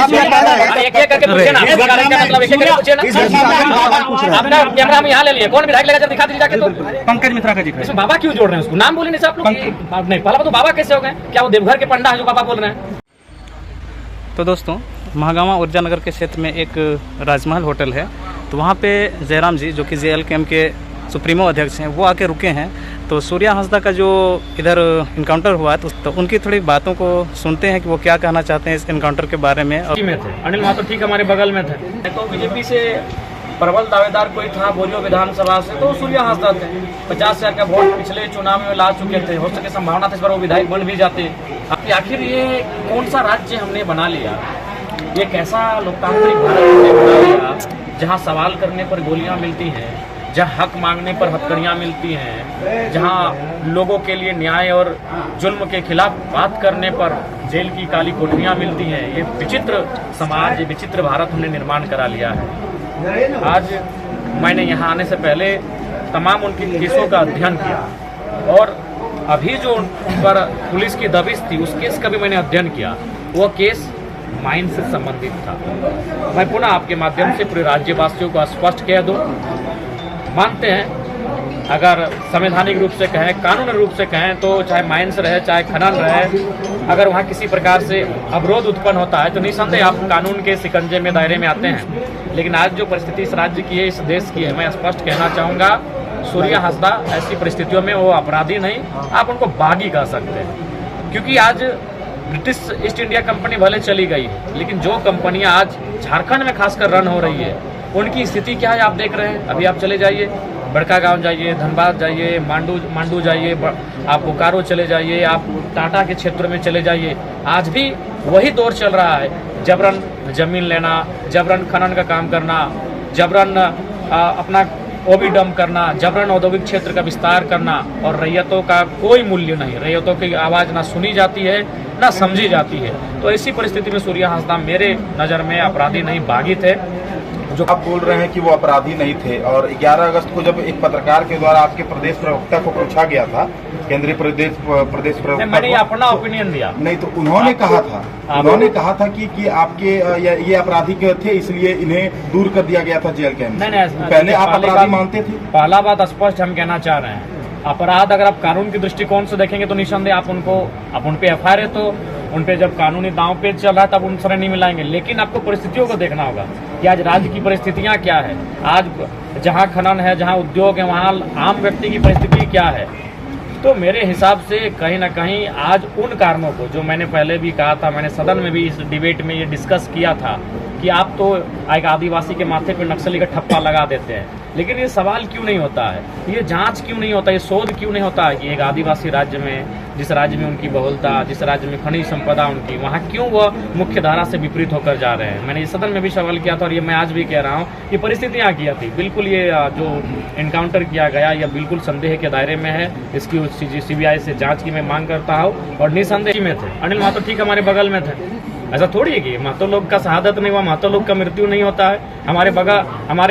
करके पूछे ना, मतलब एक पूछे ना। आपका कैमरा हम यहाँ ले लिए, कौन विधायक लेगा दिखा दीजिए जाके। तो पंकज मिश्रा का जिक्र है। इसमें बाबा क्यों जोड़ रहे हैं उसको? नाम बोले नहीं आप लोग नहीं, पहला तो बाबा कैसे हो गए? क्या वो देवघर के पंडा है जो बाबा बोल रहे हैं? तो दोस्तों, महागामा ऊर्जा नगर के क्षेत्र में एक राजमहल होटल है, तो वहाँ पे जयराम जी जो कि JLKM के सुप्रीमो अध्यक्ष हैं, वो आके रुके हैं। तो सूर्या हांसदा का जो इधर इनकाउंटर हुआ तो उनकी थोड़ी बातों को सुनते हैं कि वो क्या कहना चाहते हैं इस इनकाउंटर के बारे में। अनिल महतो ठीक हमारे बगल में थे, तो बीजेपी से प्रबल दावेदार कोई था बोरियो विधानसभा से, तो सूर्या हांसदा थे। 50,000 का वोट पिछले चुनाव में ला चुके थे, हो सके संभावना था इस बार वो विधायक बन भी जाते। आखिर ये कौन सा राज्य हमने बना लिया, ये कैसा लोकतांत्रिक भारत हमने बना लिया जहाँ सवाल करने पर गोलियां मिलती हैं, जहाँ हक मांगने पर हथकड़ियाँ मिलती हैं, जहाँ लोगों के लिए न्याय और जुल्म के खिलाफ बात करने पर जेल की काली कोठरियाँ मिलती हैं। ये विचित्र समाज, ये विचित्र भारत हमने निर्माण करा लिया है। आज मैंने यहाँ आने से पहले तमाम उनके केसों का अध्ययन किया और अभी जो उन पर पुलिस की दबिश थी उस केस का भी मैंने अध्ययन किया। वह केस माइन से संबंधित था। मैं पुनः आपके माध्यम से पूरे राज्यवासियों को स्पष्ट कह दूं, मानते हैं अगर संवैधानिक रूप से कहें, कानूनी रूप से कहें, तो चाहे माइंस रहे चाहे खनन रहे, अगर वहाँ किसी प्रकार से अवरोध उत्पन्न होता है तो निसंदेह आप कानून के शिकंजे में दायरे में आते हैं। लेकिन आज जो परिस्थिति इस राज्य की है, इस देश की है, मैं स्पष्ट कहना चाहूँगा, सूर्या हांसदा ऐसी परिस्थितियों में वो अपराधी नहीं, आप उनको बागी कह सकते हैं। क्योंकि आज ब्रिटिश ईस्ट इंडिया कंपनी भले चली गई, लेकिन जो कंपनियां आज झारखंड में खासकर रन हो रही है उनकी स्थिति क्या है आप देख रहे हैं। अभी आप चले जाइए, बड़का गांव जाइए, धनबाद जाइए, मांडू जाइए, आप बोकारो चले जाइए, आप टाटा के क्षेत्र में चले जाइए, आज भी वही दौर चल रहा है। जबरन जमीन लेना, जबरन खनन का काम करना, जबरन अपना ओबीडम करना, जबरन औद्योगिक क्षेत्र का विस्तार करना, और रैयतों का कोई मूल्य नहीं, रैयतों की आवाज़ ना सुनी जाती है ना समझी जाती है। तो ऐसी परिस्थिति में सूर्या हांसदा मेरे नज़र में अपराधी नहीं बागी थे। जो आप बोल रहे हैं कि वो अपराधी नहीं थे, और 11 अगस्त को जब एक पत्रकार के द्वारा आपके प्रदेश प्रवक्ता को पूछा गया था, केंद्रीय प्रदेश प्रवक्ता, मैंने अपना ओपिनियन दिया नहीं, तो उन्होंने कहा था कि आपके ये अपराधी थे इसलिए इन्हें दूर कर दिया गया था JLKM। नहीं, पहले आप अपराधी मानते थे? पहला बात स्पष्ट हम कहना चाह रहे हैं, अपराध अगर आप कानून की दृष्टिकोण से देखेंगे तो निसंदेह आप उन पे FIR है, तो उन पे जब कानूनी दांव पेच चल रहा है तब उनसे नहीं मिलाएंगे। लेकिन आपको परिस्थितियों को देखना होगा कि आज राज्य की परिस्थितियां क्या है। आज जहां खनन है, जहां उद्योग है, वहां आम व्यक्ति की परिस्थिति क्या है। तो मेरे हिसाब से कहीं ना कहीं आज उन कारणों को, जो मैंने पहले भी कहा था, मैंने सदन में भी इस डिबेट में ये डिस्कस किया था कि आप तो एक आदिवासी के माथे पे नक्सली का ठप्पा लगा देते हैं, लेकिन ये सवाल क्यों नहीं होता है, ये जांच क्यों नहीं होता, ये शोध क्यों नहीं होता है कि एक आदिवासी राज्य में, जिस राज्य में उनकी बहुलता, जिस राज्य में खनिज संपदा उनकी, वहाँ क्यों वह मुख्य धारा से विपरीत होकर जा रहे हैं। मैंने इस सदन में भी सवाल किया था और ये मैं आज भी कह रहा हूँ कि परिस्थितियाँ क्या थी। बिल्कुल ये जो इनकाउंटर किया गया यह बिल्कुल संदेह के दायरे में है। इसकी CBI से जाँच की मैं मांग करता हूँ, और निसंदेह में थे। अनिल महतो ठीक हमारे बगल में थे, ऐसा थोड़ी है कि महतो लोग का शहादत नहीं हुआ, महतो लोग का मृत्यु नहीं होता है। हमारे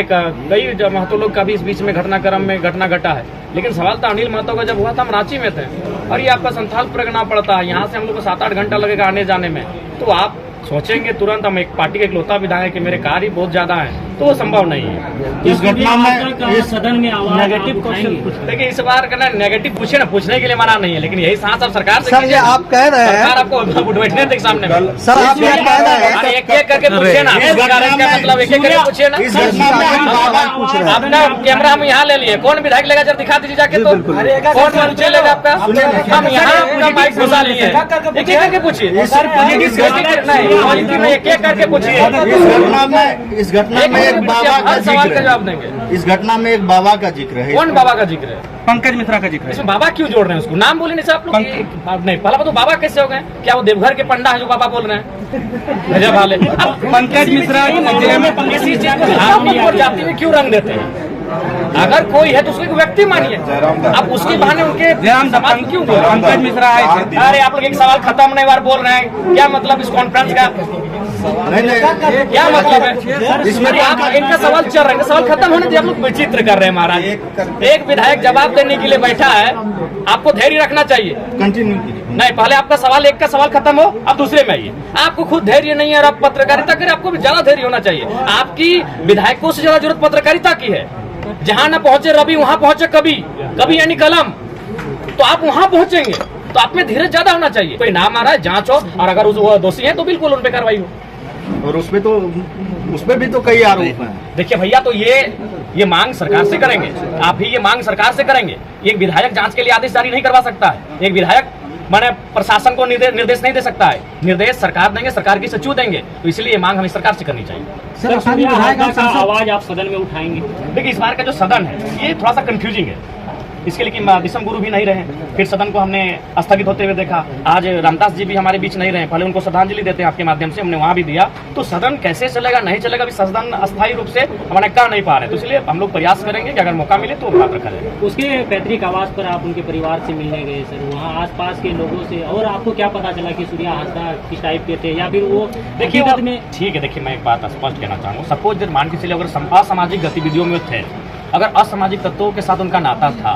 कई महतो लोग का भी इस बीच में घटनाक्रम में घटना घटा है। लेकिन सवाल था अनिल महतो का जब हुआ था हम रांची में थे, और ये आपका संथाल परगना पड़ता है, यहाँ से हम लोग को 7-8 घंटा लगेगा आने जाने में। तो आप सोचेंगे तुरंत हम एक पार्टी के इकलौता विधायक कि मेरे कार्य बहुत ज्यादा है, तो वो संभव नहीं है। इस घटना में इस सदन में नेगेटिव क्वेश्चन, देखिए इस बार करना नेगेटिव पूछे ना, पूछने के लिए मना नहीं है, लेकिन यही साथ अब सरकार से सर, आप कह रहे हैं सरकार आपको बैठने दें सामने में। सर आप ये कह रहे हैं एक करके पूछे ना, मतलब एक करके पूछिए ना। आपका कैमरा हम यहाँ ले लिए, कौन विधायक लेगा जब दिखा दीजिए जाके। तो कौन मंत्री लेगा आपका, हम यहाँ पूरा माइक घुसा लिए। एक एक करके पूछिए, एक एक करके पूछिए। इस घटना में एक बाबा का सवाल का जवाब देंगे। इस घटना में एक बाबा का जिक्र है। कौन बाबा का जिक्र है? पंकज मिश्रा का जिक्र है। इसमें बाबा क्यों जोड़ रहे हैं उसको? नाम बोले नहीं आप लोग नहीं, पहला तो बाबा कैसे हो गए? क्या वो देवघर के पंडा है जो बाबा बोल रहे हैं? गजब हाल है। पंकज मिश्रा किसी चीज को जाति में क्यों रंग देते हैं? अगर कोई है तो उसको एक व्यक्ति मानिए, आप उसके बहाने उनके समाज क्यों? पंकज मिश्रा आए थे। अरे आप लोग एक सवाल खत्म नहीं बार बोल रहे हैं, क्या मतलब इस कॉन्फ्रेंस का? नहीं क्या मतलब है इसमें? आप इनका सवाल चल रहा है, सवाल खत्म होने दे, आप लोग विचित्र कर रहे हैं महाराज। एक विधायक जवाब देने के लिए बैठा है, आपको धैर्य रखना चाहिए। कंटिन्यू कीजिए। नहीं, पहले आपका सवाल, एक का सवाल खत्म हो, अब दूसरे में आइए। आपको खुद धैर्य नहीं है और आप पत्रकारिता करें, आपको भी ज्यादा धैर्य होना चाहिए। आपकी विधायकों से ज्यादा जरूरत पत्रकारिता की है। जहां न पहुंचे रवि वहां पहुंचे कभी, कभी यानी कलम, तो आप वहां पहुंचेंगे तो आप में धीरज ज्यादा होना चाहिए। कोई नाम आ रहा है, जांच हो, और अगर वो दोषी है तो बिल्कुल उन पे कार्रवाई हो। और उसमें भी तो कई आरोप हैं। देखिए भैया, तो ये मांग सरकार से करेंगे, आप ही ये मांग सरकार से करेंगे। एक विधायक जांच के लिए आदेश जारी नहीं करवा सकता है। एक विधायक माने प्रशासन को निर्देश नहीं दे सकता है। निर्देश सरकार देंगे, सरकार की सचिव देंगे। तो इसलिए ये मांग हमें सरकार से करनी चाहिए। सर, आवाज आप सदन में उठाएंगे? देखिए, इस बार का जो सदन है ये थोड़ा सा कंफ्यूजिंग है, इसके लिए कि दिसम गुरु भी नहीं रहे, फिर सदन को हमने स्थगित होते हुए देखा। आज रामदास जी भी हमारे बीच नहीं रहे, पहले उनको श्रद्धांजलि देते हैं आपके माध्यम से, हमने वहाँ भी दिया। तो सदन कैसे चलेगा, नहीं चलेगा, अभी सदन अस्थायी रूप से हमारे कर नहीं पा रहे, तो इसलिए हम लोग प्रयास करेंगे कि अगर मौका मिले तो बात रखा जाए। उसके पैतृक आवास पर आप उनके परिवार से मिलने गए सर, वहाँ आसपास के लोगों से, और आपको क्या पता चला कि सूर्या हांसदा किस टाइप के थे, या फिर वो देखिए हकीकत में? ठीक है, देखिए मैं एक बात स्पष्ट कहना चाहूँगा। सपोज मान के चलिए अगर असामाजिक गतिविधियों में थे, अगर असामाजिक तत्वों के साथ उनका नाता था,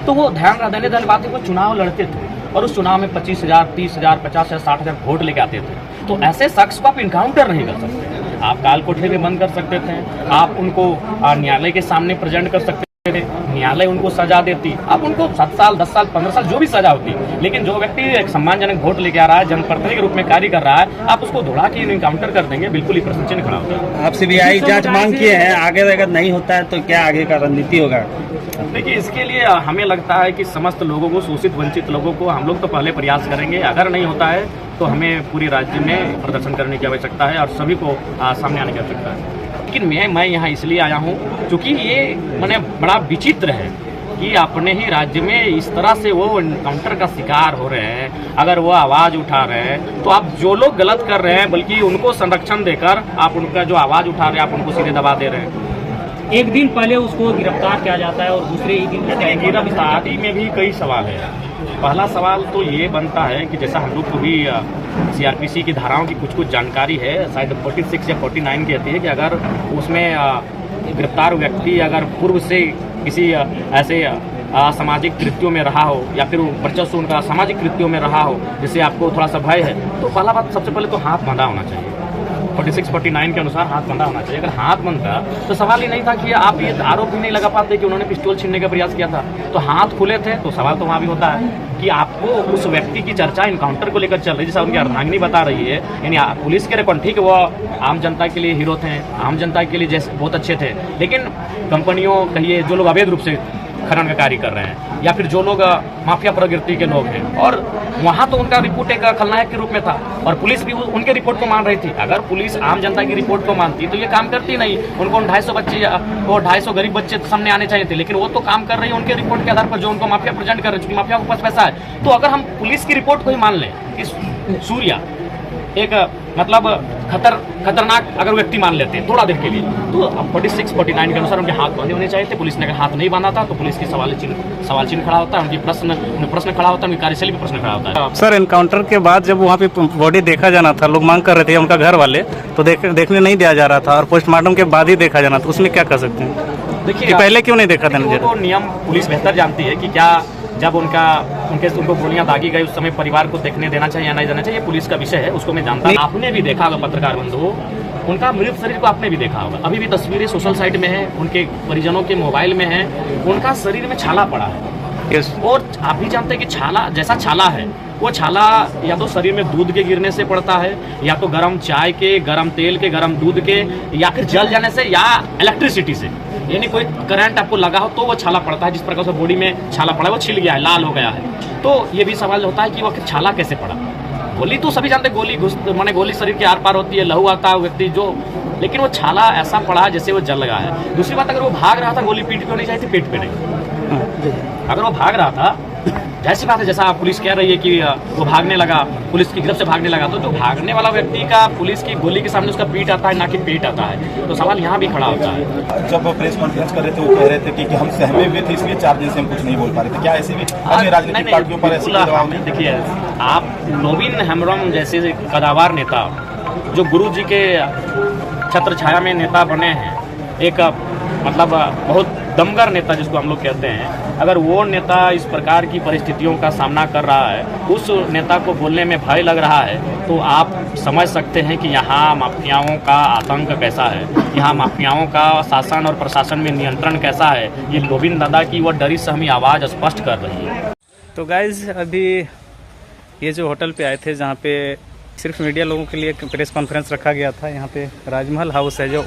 तो वो ध्यान देने वाली बात है, वो चुनाव लड़ते थे और उस चुनाव में 25,000, 30,000, 50,000, 60,000 वोट लेके आते थे। तो ऐसे शख्स को आप इनकाउंटर नहीं कर सकते। आप काल कोठरी में बंद कर सकते थे, आप उनको न्यायालय के सामने प्रेजेंट कर सकते थे, न्यायालय उनको सजा देती, आप उनको 7 साल, 10 साल, 15 साल जो भी सजा होती। लेकिन जो व्यक्ति एक सम्मानजनक वोट लेके आ रहा है, जनप्रतिनिधि के रूप में कार्य कर रहा है, आप उसको दौड़ा के इनकाउंटर कर देंगे, बिल्कुल ही प्रश्न चिन्ह खड़ा होता है। आप सीबीआई जांच मांग किए हैं, आगे अगर नहीं होता है तो क्या आगे का रणनीति होगा? देखिए, इसके लिए हमें लगता है कि समस्त लोगों को, शोषित वंचित लोगों को हम लोग तो पहले प्रयास करेंगे। अगर नहीं होता है तो हमें पूरे राज्य में प्रदर्शन करने की आवश्यकता है और सभी को सामने आने की आवश्यकता है। लेकिन मैं यहाँ इसलिए आया हूँ क्योंकि ये मैंने बड़ा विचित्र है कि अपने ही राज्य में इस तरह से वो एनकाउंटर का शिकार हो रहे हैं। अगर वो आवाज़ उठा रहे हैं तो आप जो लोग गलत कर रहे हैं, बल्कि उनको संरक्षण देकर आप उनका जो आवाज़ उठा रहे हैं, आप उनको सीधे दबा दे रहे हैं। एक दिन पहले उसको गिरफ्तार किया जाता है और दूसरे ही दिन गिरफ्तारी में भी कई सवाल है। पहला सवाल तो ये बनता है कि जैसा हम लोग को भी सीआरपीसी की धाराओं की कुछ जानकारी है, शायद 46 या 49 कहती है कि अगर उसमें गिरफ्तार व्यक्ति अगर पूर्व से किसी ऐसे सामाजिक कृत्यों में रहा हो या फिर वर्चस्व उनका सामाजिक कृत्यों में रहा हो जिससे आपको थोड़ा सा भय है, तो पहला बात सबसे पहले तो हाथ बंधा होना चाहिए। 46-49 के अनुसार हाथ बंधा होना चाहिए। अगर हाथ बंधा तो सवाल ही नहीं था कि आप ये आरोप भी नहीं लगा पाते कि उन्होंने पिस्तौल छीनने का प्रयास किया था। तो हाथ खुले थे तो सवाल तो वहाँ भी होता है कि आपको उस व्यक्ति की चर्चा इनकाउंटर को लेकर चल रही है, जैसा उनकी अर्धांगिनी बता रही है, यानी पुलिस के रिकॉर्ड ठीक है, वो आम जनता के लिए हीरो थे, आम जनता के लिए जैसे बहुत अच्छे थे, लेकिन कंपनियों कहिए जो लोग अवैध रूप से खनन का कार्य कर रहे हैं या फिर जो लोग माफिया प्रवृत्ति के लोग हैं, और वहाँ तो उनका रिपोर्ट एक खलनायक के रूप में था और पुलिस भी उनके रिपोर्ट को मान रही थी। अगर पुलिस आम जनता की रिपोर्ट को मानती तो ये काम करती नहीं। उनको 250 बच्चे, वो 250 गरीब बच्चे सामने आने चाहिए थे, लेकिन वो तो काम कर रही है उनके रिपोर्ट के आधार पर जो उनको माफिया प्रेजेंट कर रही है, माफिया के पास पैसा है। तो अगर हम पुलिस की रिपोर्ट को ही मान लें कि सूर्या एक मतलब खतरनाक अगर व्यक्ति मान लेते हैं थोड़ा देर के लिए, तो 46-49 के अनुसार उनके हाथ बंधे होने चाहिए थे। पुलिस ने अगर हाथ नहीं बांधा था तो पुलिस की सवाल चिन्ह खड़ा होता है, उनकी प्रश्न खड़ा होता है, उनकी कार्यशैली भी प्रश्न खड़ा होता है। सर, एनकाउंटर के बाद जब वहाँ पे बॉडी देखा जाना था, लोग मांग कर रहे थे उनका घर वाले, तो देखने नहीं दिया जा रहा था और पोस्टमार्टम के बाद ही देखा जाना था, उसमें क्या कर सकते हैं? देखिए, पहले क्यों नहीं देखा था? वो नियम पुलिस बेहतर जानती है कि क्या जब उनको गोलियां दागी गई उस समय परिवार को देखने देना चाहिए या नहीं देना चाहिए, पुलिस का विषय है, उसको मैं जानता हूं। आपने भी देखा होगा पत्रकार बंधु, उनका मृत शरीर को आपने भी देखा होगा, अभी भी तस्वीरें सोशल साइट में है, उनके परिजनों के मोबाइल में है, उनका शरीर में छाला पड़ा है। और आप भी जानते हैं कि छाला जैसा छाला है, वो छाला या तो शरीर में दूध के गिरने से पड़ता है, या तो गर्म चाय के, गर्म तेल के, गर्म दूध के, या फिर जल जाने से, या इलेक्ट्रिसिटी से, यानी कोई करंट आपको लगा हो तो वो छाला पड़ता है। जिस प्रकार से बॉडी में छाला पड़ा है, वो छिल गया है, लाल हो गया है। तो ये भी सवाल होता है कि वो छाला कैसे पड़ा। गोली तो सभी जानते, गोली शरीर के आर पार होती है, लहू आता है व्यक्ति जो, लेकिन वो छाला ऐसा पड़ा है जैसे वो जल लगा है। दूसरी बात, अगर वो भाग रहा था, गोली पीठ पे होनी चाहिए थी, पेट पे नहीं। अगर वो भाग रहा था, जैसी बात है, जैसा पुलिस कह रही है कि वो भागने लगा, पुलिस की गिरफ्त से भागने लगा, तो जो भागने वाला व्यक्ति का पुलिस की गोली के सामने उसका पीठ आता है, ना कि पेट आता है, तो सवाल यहाँ भी खड़ा होता है। जब प्रेस कॉन्फ्रेंस कर रहे थे वो कह रहे थे कि हम सहमे हुए थे, इसलिए 4 दिन से हम कुछ नहीं बोल पा रहे थे। क्या ऐसे भी अन्य राजनीतिक पार्टियों पर ऐसे दबाव नहीं? देखिए, आप नवीन हेम्ब्रम जैसे कदावर नेता जो गुरु जी के छत्र छाया में नेता बने हैं, एक मतलब बहुत दमगर नेता जिसको हम लोग कहते हैं, अगर वो नेता इस प्रकार की परिस्थितियों का सामना कर रहा है, उस नेता को बोलने में भय लग रहा है, तो आप समझ सकते हैं कि यहाँ माफियाओं का आतंक कैसा है, यहाँ माफियाओं का शासन और प्रशासन में नियंत्रण कैसा है। ये गोविंद दादा की वो डरी सहमी आवाज़ स्पष्ट कर रही है। तो गाइज अभी ये जो होटल पे आए थे जहाँ पे सिर्फ मीडिया लोगों के लिए प्रेस कॉन्फ्रेंस रखा गया था, यहाँ पे राजमहल हाउस है जो